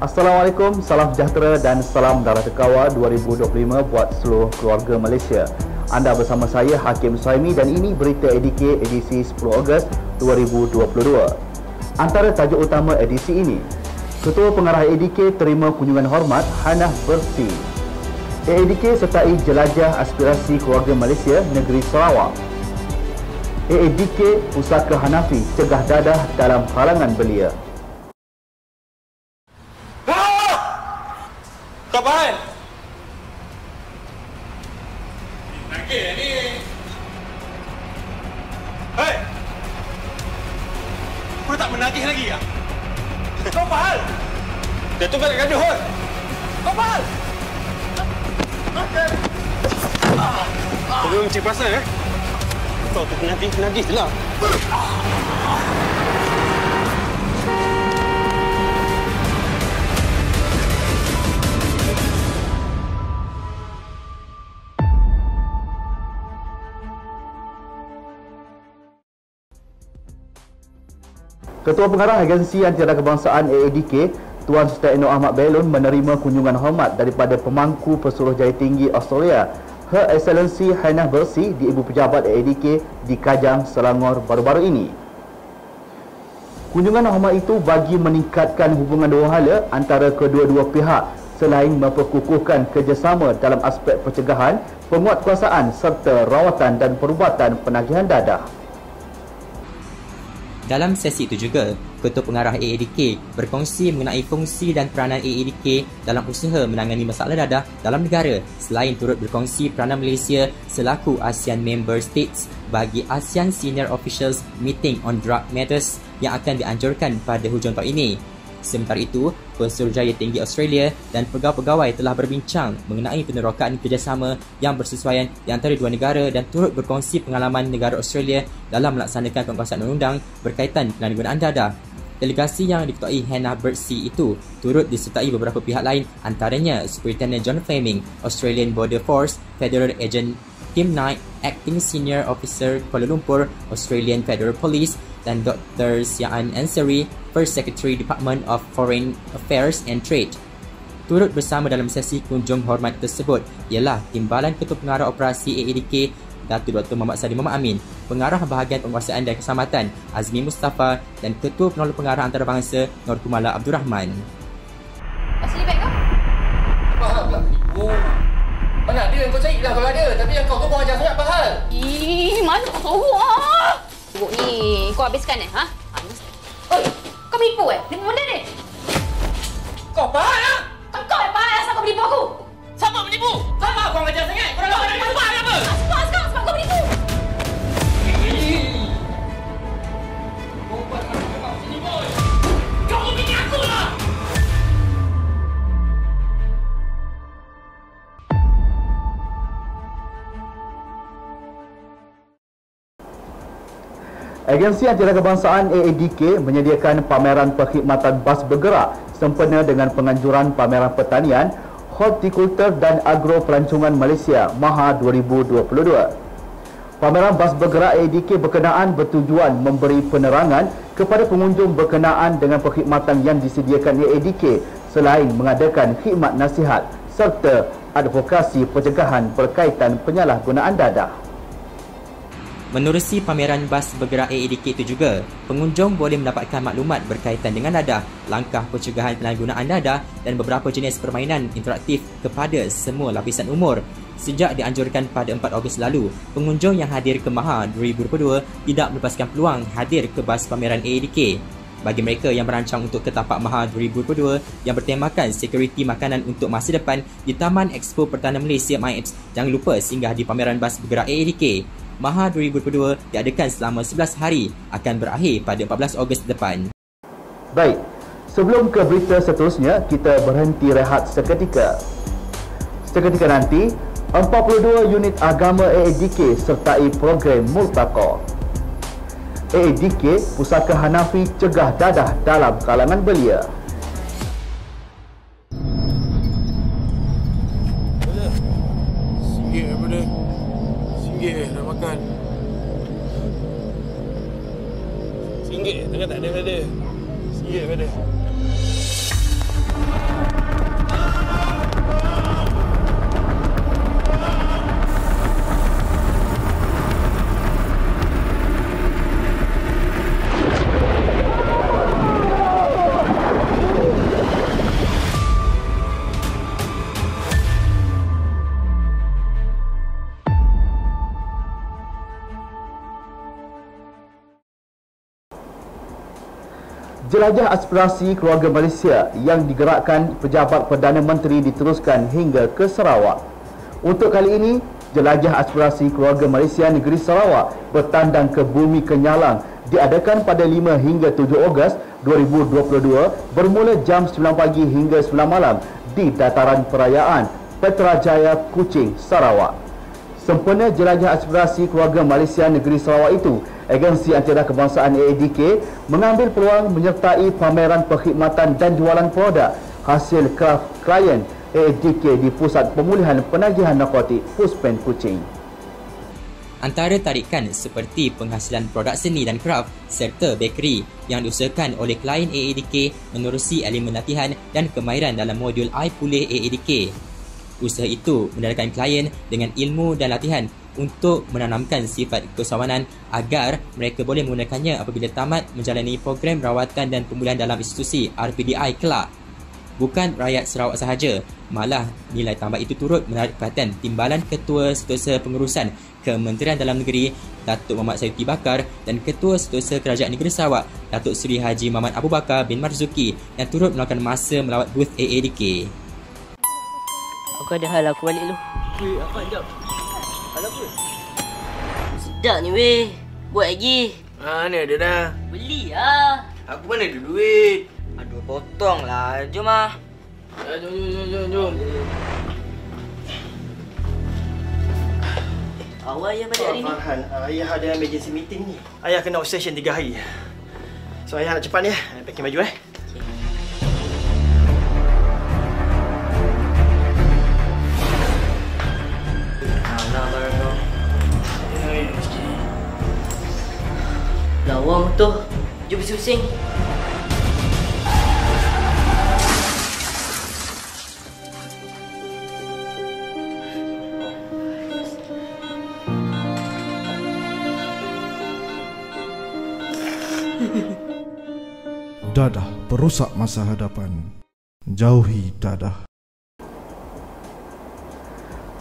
Assalamualaikum, salam sejahtera dan salam darah terkawal 2025 buat seluruh keluarga Malaysia. Anda bersama saya Hakim Suhaimi dan ini berita ADK edisi 10 Ogos 2022. Antara tajuk utama edisi ini, Ketua Pengarah ADK terima kunjungan hormat Hannah Bersi. ADK sertai jelajah aspirasi keluarga Malaysia negeri Sarawak. ADK Pusaka Hanafi cegah dadah dalam halangan belia. Kapan? Lagi ni. Hei! Kau tak menagih lagi ya? Kau fahal? Dia tu kat gaduh. Kau fahal? Okey. Kau mesti pasal Kau tu penagih lah. Ketua Pengarah Agensi Antiara Kebangsaan AADK, Tuan Sri Ahmad Belon menerima kunjungan hormat daripada Pemangku Pesuruhjaya Tinggi Australia, Her Excellency Hannah Bersi di Ibu Pejabat AADK di Kajang, Selangor baru-baru ini. Kunjungan hormat itu bagi meningkatkan hubungan dua hala antara kedua-dua pihak selain memperkukuhkan kerjasama dalam aspek pencegahan, penguatkuasaan serta rawatan dan perubatan penagihan dadah. Dalam sesi itu juga, Ketua Pengarah AADK berkongsi mengenai fungsi dan peranan AADK dalam usaha menangani masalah dadah dalam negara selain turut berkongsi peranan Malaysia selaku ASEAN Member States bagi ASEAN Senior Officials Meeting on Drug Matters yang akan dianjurkan pada hujung tahun ini. Sementara itu, Pesuruhjaya Tinggi Australia dan pegawai-pegawai telah berbincang mengenai penerokaan kerjasama yang bersesuaian di antara dua negara dan turut berkongsi pengalaman negara Australia dalam melaksanakan penguasaan undang-undang berkaitan penyalahgunaan dadah. Delegasi yang diketuai Hannah Bersi itu turut disertai beberapa pihak lain, antaranya Superintendent John Fleming, Australian Border Force, Federal Agent Tim Knight, Acting Senior Officer Kuala Lumpur, Australian Federal Police, dan Dr. Sian Ansari, First Secretary Department of Foreign Affairs and Trade. Turut bersama dalam sesi kunjung hormat tersebut ialah Timbalan Ketua Pengarah Operasi AADK Datuk Dr. Muhammad Sadim Muhammad Amin, Pengarah Bahagian Penguasaan dan Keselamatan Azmi Mustafa dan Ketua Penolong Pengarah Antarabangsa Nur Kumala Abdul Rahman. Asli beg kau? Apa hal pula penipu? Mana ada yang kau cari lah kalau ada. Tapi yang kau buang ajar sangat apa hal? Mana kau tahu ah? Buruk ni, kau habiskan ha? Oi, kau penipu Penipu benda ni? Kau fahal lah? Kau yang fahal asal kau penipu aku? Siapa penipu? Siapa kau ajar sangat? Kau dah ada penipu apa? Sebab kau penipu. Kau bini aku lah! Agensi Antiara Kebangsaan AADK menyediakan pameran perkhidmatan bas bergerak sempena dengan penganjuran pameran pertanian, hortikultur dan agro pelancongan Malaysia MAHA 2022. Pameran bas bergerak AADK berkenaan bertujuan memberi penerangan kepada pengunjung berkenaan dengan perkhidmatan yang disediakan AADK selain mengadakan khidmat nasihat serta advokasi pencegahan berkaitan penyalahgunaan dadah. Menerusi pameran bas bergerak AADK itu juga, pengunjung boleh mendapatkan maklumat berkaitan dengan dadah, langkah pencegahan penyalahgunaan dadah dan beberapa jenis permainan interaktif kepada semua lapisan umur. Sejak dianjurkan pada 4 Ogos lalu, pengunjung yang hadir ke MAHA 2022 tidak melepaskan peluang hadir ke bas pameran AADK. Bagi mereka yang merancang untuk ke tapak MAHA 2022 yang bertemakan sekuriti makanan untuk masa depan di Taman Expo Pertahanan Malaysia MIEX, jangan lupa singgah di pameran bas bergerak AADK. MAHA 2022 diadakan selama 11 hari, akan berakhir pada 14 Ogos depan. Baik, sebelum ke berita seterusnya, kita berhenti rehat seketika. Seketika nanti, 42 unit agama AADK sertai program Multaqa. AADK Pusaka Hanafi cegah dadah dalam kalangan belia. RM1 daripada RM1 dah makan. RM1 tengah tak ada daripada RM1 daripada. Jelajah aspirasi keluarga Malaysia yang digerakkan Pejabat Perdana Menteri diteruskan hingga ke Sarawak. Untuk kali ini, Jelajah Aspirasi Keluarga Malaysia Negeri Sarawak bertandang ke Bumi Kenyalang diadakan pada 5 hingga 7 Ogos 2022 bermula jam 9 pagi hingga 9 malam di Dataran Perayaan Petrajaya, Kuching, Sarawak. Sempena Jelajah Aspirasi Keluarga Malaysia Negeri Sarawak itu, Agensi Antara Kebangsaan AADK mengambil peluang menyertai pameran perkhidmatan dan jualan produk hasil kraf klien AADK di Pusat Pemulihan Penagihan Narkotik Puspen Kuching. Antara tarikan seperti penghasilan produk seni dan kraf serta bakery yang diusahakan oleh klien AADK menerusi elemen latihan dan kemahiran dalam modul I Pulih AADK. Usaha itu mendapatkan klien dengan ilmu dan latihan untuk menanamkan sifat kesawanan agar mereka boleh menggunakannya apabila tamat menjalani program rawatan dan pemulihan dalam institusi RPDI kelak. Bukan rakyat Sarawak sahaja, malah nilai tambah itu turut menarik perhatian Timbalan Ketua Setiausaha Pengurusan Kementerian Dalam Negeri Datuk Muhammad Sayuti Bakar dan Ketua Setiausaha Kerajaan Negeri Sarawak Datuk Seri Haji Muhammad Abu Bakar bin Marzuki yang turut melakukan masa melawat booth AADK. Aku ada hal aku balik dulu. Weh, apa jap? Hal apa? Sedap ni weh. Buat lagi. Mana ada dah? Beli lah. Aku mana ada duit? Aduh, potong lah. Jom lah. Jom. Awal ayah balik hari ni. Farhan, ayah ada emergency meeting ni. Ayah kena obsession 3 hari. So ayah nak cepat ni. Packing baju Lawang tu. Jom pusing-pusing. Dadah perusak masa hadapan. Jauhi dadah.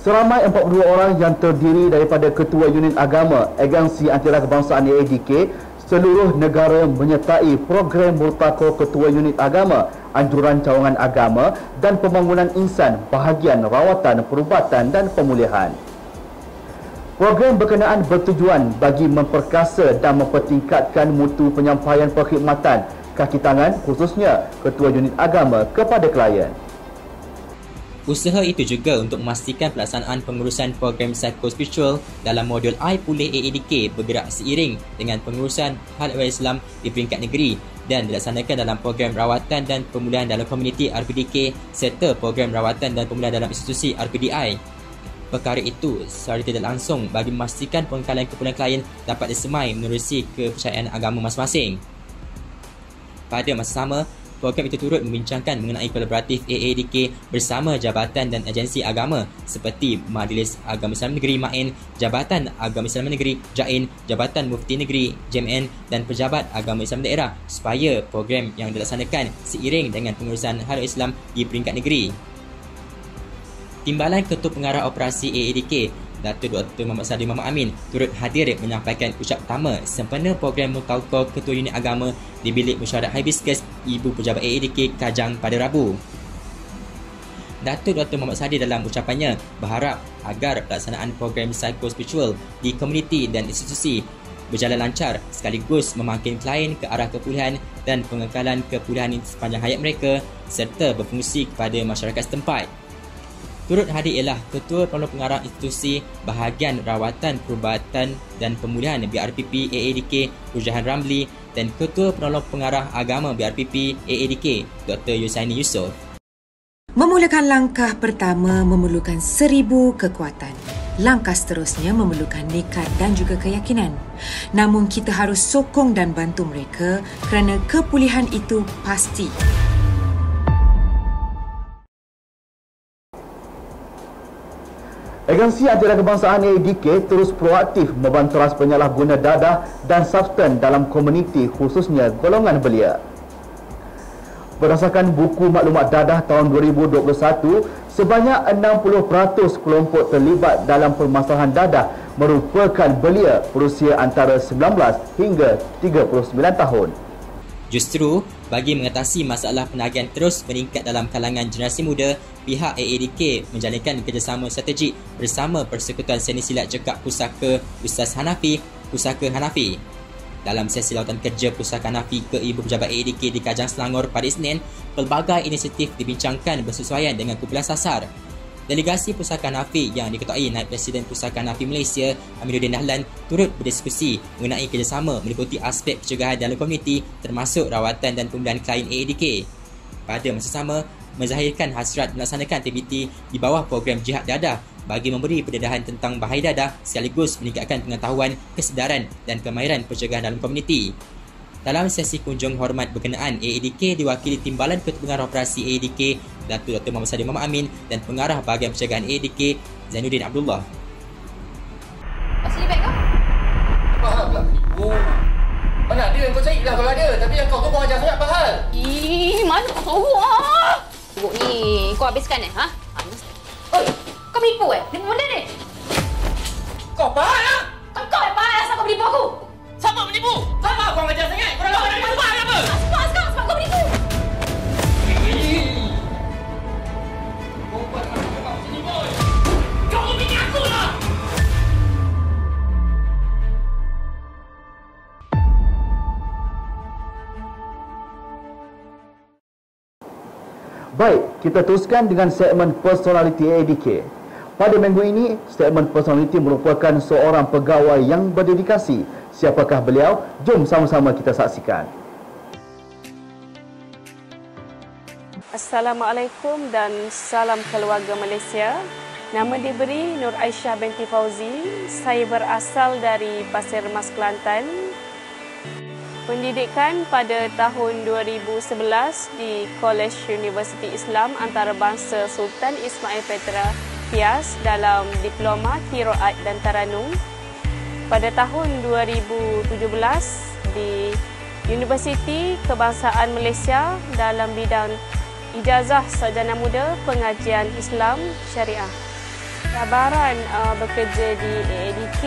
Seramai 42 orang yang terdiri daripada Ketua Unit Agama Agensi Antara Kebangsaan AADK seluruh negara menyertai program Murtakoh Ketua Unit Agama, Anjuran Cawangan Agama dan Pembangunan Insan bahagian rawatan, perubatan dan pemulihan. Program berkenaan bertujuan bagi memperkasa dan mempertingkatkan mutu penyampaian perkhidmatan kaki tangan khususnya Ketua Unit Agama kepada klien. Usaha itu juga untuk memastikan pelaksanaan pengurusan program psikospiritual dalam modul I Pulih AADK bergerak seiring dengan pengurusan hal ehwal Islam di peringkat negeri dan dilaksanakan dalam program rawatan dan pemulihan dalam komuniti RPDK serta program rawatan dan pemulihan dalam institusi RPDI. Perkara itu secara tidak langsung bagi memastikan pengekalan kepulangan klien dapat disemai menerusi kepercayaan agama masing-masing. Pada masa sama, program itu turut membincangkan mengenai kolaboratif AADK bersama jabatan dan agensi agama seperti Majlis Agama Islam Negeri MAIN, Jabatan Agama Islam Negeri JAIN, Jabatan Mufti Negeri JMN dan Pejabat Agama Islam Daerah supaya program yang dilaksanakan seiring dengan pengurusan hal Islam di peringkat negeri. Timbalan Ketua Pengarah Operasi AADK Datuk Dr. Muhammad Sadi Muhammad Amin turut hadir menyampaikan ucap pertama sempena program Murtakoh Ketua Unit Agama di Bilik Mesyuarat Hibiscus Ibu Pejabat AADK Kajang pada Rabu. Datuk Dr. Muhammad Sadi dalam ucapannya berharap agar pelaksanaan program psikospiritual di komuniti dan institusi berjalan lancar sekaligus memakin klien ke arah kepulihan dan pengekalan kepulihan sepanjang hayat mereka serta berfungsi kepada masyarakat setempat. Turut hadir ialah Ketua Penolong Pengarah Institusi Bahagian Rawatan Perubatan dan Pemulihan BRPP AADK Rujahan Ramli dan Ketua Penolong Pengarah Agama BRPP AADK Dr. Yusaini Yusof. Memulakan langkah pertama memerlukan 1000 kekuatan. Langkah seterusnya memerlukan nekat dan juga keyakinan. Namun kita harus sokong dan bantu mereka kerana kepulihan itu pasti. Agensi Antiraswa Kebangsaan AADK terus proaktif membanteras penyalahguna dadah dan substan dalam komuniti khususnya golongan belia. Berdasarkan buku maklumat dadah tahun 2021, sebanyak 60% kelompok terlibat dalam permasalahan dadah merupakan belia berusia antara 19 hingga 39 tahun. Justru, bagi mengatasi masalah penagihan terus meningkat dalam kalangan generasi muda, pihak AADK menjalankan kerjasama strategik bersama Persekutuan Seni Silat Cekak Pusaka Ustaz Hanafi, Pusaka Hanafi. Dalam sesi lautan kerja Pusaka Hanafi ke Ibu Pejabat AADK di Kajang Selangor pada Isnin, pelbagai inisiatif dibincangkan bersesuaian dengan kumpulan sasar. Delegasi Pusaka Hanafi yang diketuai Naib Presiden Pusaka Hanafi Malaysia Aminuddin Dahlan turut berdiskusi mengenai kerjasama meliputi aspek pencegahan dalam komuniti termasuk rawatan dan pemulihan klien AADK. Pada masa sama, menzahirkan hasrat melaksanakan aktiviti di bawah program Jihad Dadah bagi memberi pendedahan tentang bahaya dadah sekaligus meningkatkan pengetahuan, kesedaran dan kemahiran pencegahan dalam komuniti. Dalam sesi kunjung hormat berkenaan, AADK diwakili Timbalan Ketua Pengarah Operasi AADK Datuk Dr. Muhammad Sadir Muhammad Amin dan Pengarah Bahagian Pencegahan AADK Zainuddin Abdullah. Asli beg kau? Apa hal pula penipu? Mana dia yang kau cari lah kalau ada. Tapi yang kau tu ajar sangat apa hal? Mana? Wah! Buruk ni, kau habiskan ha? Oi, kau menipu Dia benda ni? Kau apa hal? Kau yang parah asal kau menipu aku? Siapa menipu? Sama kau ajar sangat. Kau nak menipu apa? Asal sekarang sebab kau menipu. Baik, kita teruskan dengan segmen personality AADK. Pada minggu ini, segmen personality merupakan seorang pegawai yang berdedikasi. Siapakah beliau? Jom sama-sama kita saksikan. Assalamualaikum dan salam keluarga Malaysia. Nama diberi Nur Aisyah binti Fauzi. Saya berasal dari Pasir Ris, Kelantan. Pendidikan pada tahun 2011 di College Universiti Islam Antarabangsa Sultan Ismail Petra, PIAS dalam Diploma Qiraat dan Taranum. Pada tahun 2017 di Universiti Kebangsaan Malaysia dalam bidang Ijazah Sarjana Muda Pengajian Islam Syariah. Cabaran bekerja di AADK,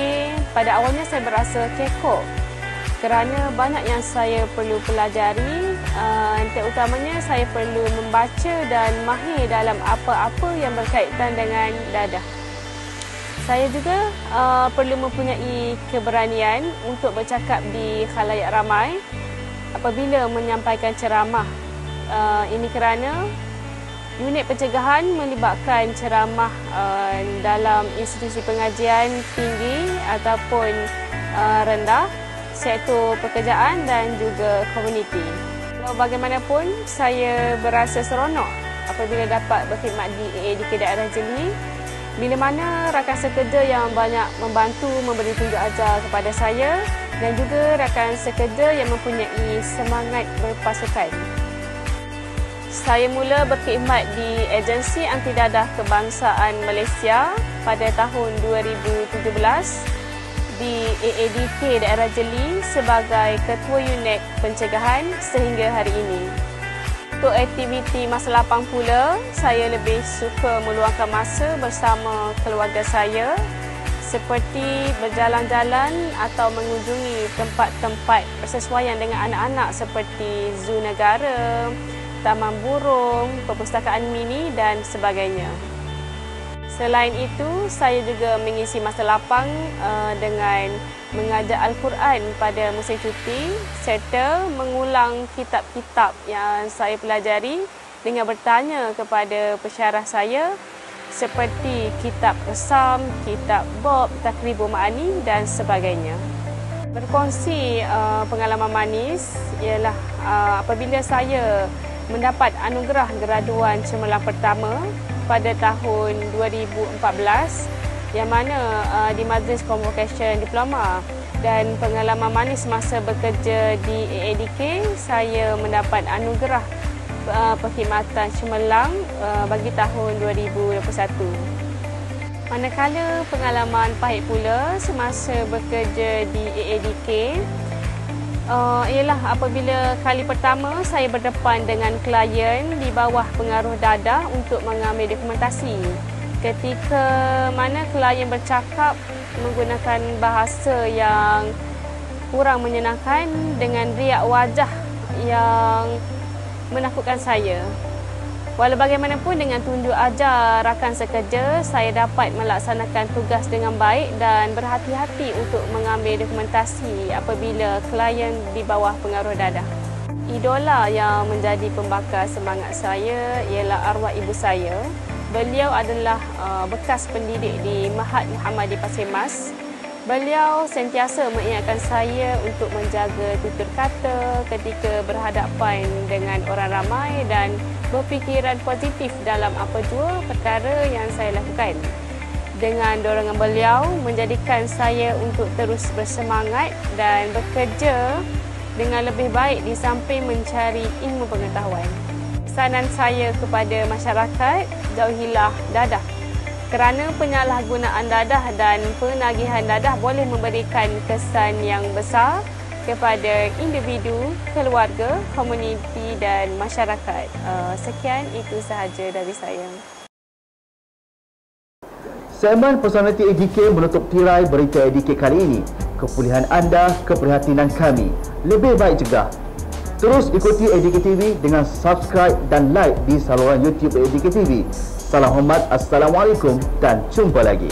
pada awalnya saya berasa kekok kerana banyak yang saya perlu pelajari, terutamanya saya perlu membaca dan mahir dalam apa-apa yang berkaitan dengan dadah. Saya juga perlu mempunyai keberanian untuk bercakap di khalayak ramai apabila menyampaikan ceramah. Ini kerana unit pencegahan melibatkan ceramah dalam institusi pengajian tinggi ataupun rendah, sektor pekerjaan dan juga komuniti. Bagaimanapun, saya berasa seronok apabila dapat berkhidmat di AADK Daerah Jeli, bila mana rakan sekerja yang banyak membantu memberi tunjuk ajar kepada saya dan juga rakan sekerja yang mempunyai semangat berpasukan. Saya mula berkhidmat di Agensi Anti Dadah Kebangsaan Malaysia pada tahun 2017 di AADK Daerah Jeli sebagai Ketua Unit Pencegahan sehingga hari ini. Untuk aktiviti masa lapang pula, saya lebih suka meluangkan masa bersama keluarga saya seperti berjalan-jalan atau mengunjungi tempat-tempat bersesuaian dengan anak-anak seperti Zoo Negara, Taman Burung, Perpustakaan Mini dan sebagainya. Selain itu, saya juga mengisi masa lapang dengan mengajar Al-Quran pada musim cuti serta mengulang kitab-kitab yang saya pelajari dengan bertanya kepada pensyarah saya seperti kitab Qasam, kitab Bob, Takribul Ma'ani dan sebagainya. Berkongsi pengalaman manis ialah apabila saya mendapat anugerah graduan cemerlang pertama pada tahun 2014 yang mana di Majlis Convocation Diploma, dan pengalaman manis masa bekerja di AADK, saya mendapat anugerah perkhidmatan cemerlang bagi tahun 2021. Manakala pengalaman pahit pula semasa bekerja di AADK ialah apabila kali pertama saya berdepan dengan klien di bawah pengaruh dadah untuk mengambil dokumentasi. Ketika mana klien bercakap menggunakan bahasa yang kurang menyenangkan dengan riak wajah yang menakutkan saya. Walau bagaimanapun dengan tunjuk ajar rakan sekerja, saya dapat melaksanakan tugas dengan baik dan berhati-hati untuk mengambil dokumentasi apabila klien di bawah pengaruh dadah. Idola yang menjadi pembakar semangat saya ialah arwah ibu saya. Beliau adalah bekas pendidik di Mahat Muhammadi Pasir Mas. Beliau sentiasa mengingatkan saya untuk menjaga tutur kata ketika berhadapan dengan orang ramai dan berfikiran positif dalam apa jua perkara yang saya lakukan. Dengan dorongan beliau menjadikan saya untuk terus bersemangat dan bekerja dengan lebih baik di samping mencari ilmu pengetahuan. Pesanan saya kepada masyarakat, jauhilah dadah. Kerana penyalahgunaan dadah dan penagihan dadah boleh memberikan kesan yang besar kepada individu, keluarga, komuniti dan masyarakat. Sekian, itu sahaja dari saya. Segmen Personality ADK menutup tirai berita ADK kali ini. Kepulihan anda, keprihatinan kami. Lebih baik cegah. Terus ikuti ADK TV dengan subscribe dan like di saluran YouTube ADK TV. Salam hormat, Assalamualaikum dan jumpa lagi.